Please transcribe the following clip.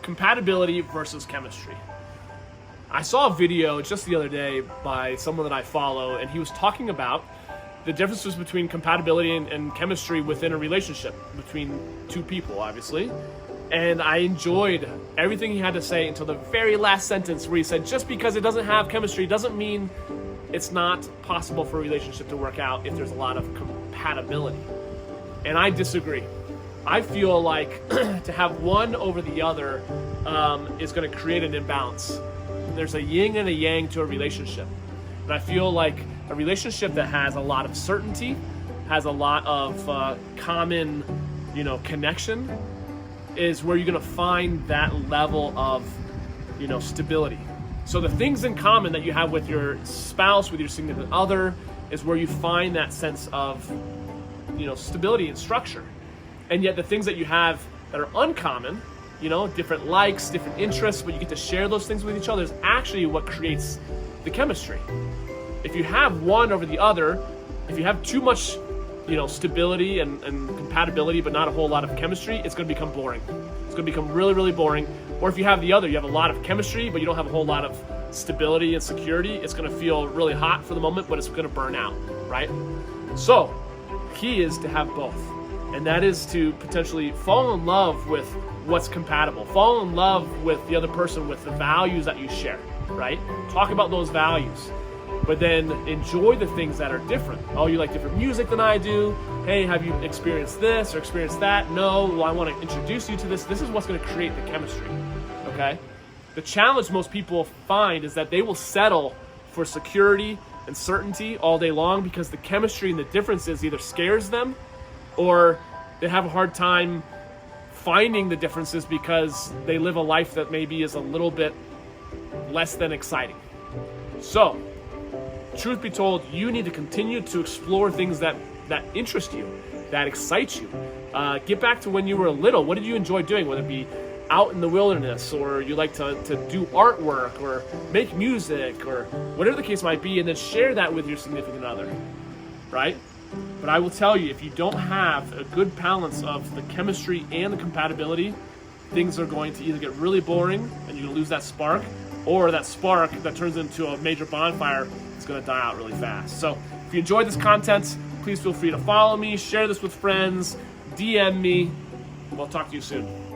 compatibility versus chemistry. I saw a video just the other day by someone that I follow, and he was talking about the differences between compatibility and chemistry within a relationship between two people, obviously. And I enjoyed everything he had to say until the very last sentence, where he said, just because it doesn't have chemistry doesn't mean it's not possible for a relationship to work out if there's a lot of compatibility. And I disagree. I feel like to have one over the other is going to create an imbalance. There's a yin and a yang to a relationship. And I feel like a relationship that has a lot of certainty, has a lot of common, connection, is where you're going to find that level of, stability. So the things in common that you have with your spouse, with your significant other, is where you find that sense of, stability and structure. And yet the things that you have that are uncommon, different likes, different interests, but you get to share those things with each other, is actually what creates the chemistry. If you have one over the other, if you have too much, stability and compatibility, but not a whole lot of chemistry, it's going to become boring. It's going to become really, really boring. Or if you have the other, you have a lot of chemistry, but you don't have a whole lot of stability and security, it's going to feel really hot for the moment, but it's going to burn out, right? So, key is to have both. And that is to potentially fall in love with what's compatible. Fall in love with the other person, with the values that you share, right? Talk about those values. But then enjoy the things that are different. Oh, you like different music than I do? Hey, have you experienced this or experienced that? No, well, I want to introduce you to this. This is what's going to create the chemistry, okay? The challenge most people find is that they will settle for security and certainty all day long because the chemistry and the differences either scares them, or they have a hard time finding the differences because they live a life that maybe is a little bit less than exciting. So, truth be told, you need to continue to explore things that interest you, that excite you. Get back to when you were little. What did you enjoy doing? Whether it be out in the wilderness, or you like to do artwork, or make music, or whatever the case might be, and then share that with your significant other, right? But I will tell you, if you don't have a good balance of the chemistry and the compatibility, things are going to either get really boring and you're going to lose that spark, or that spark that turns into a major bonfire is going to die out really fast. So if you enjoyed this content, please feel free to follow me, share this with friends, DM me. We'll talk to you soon.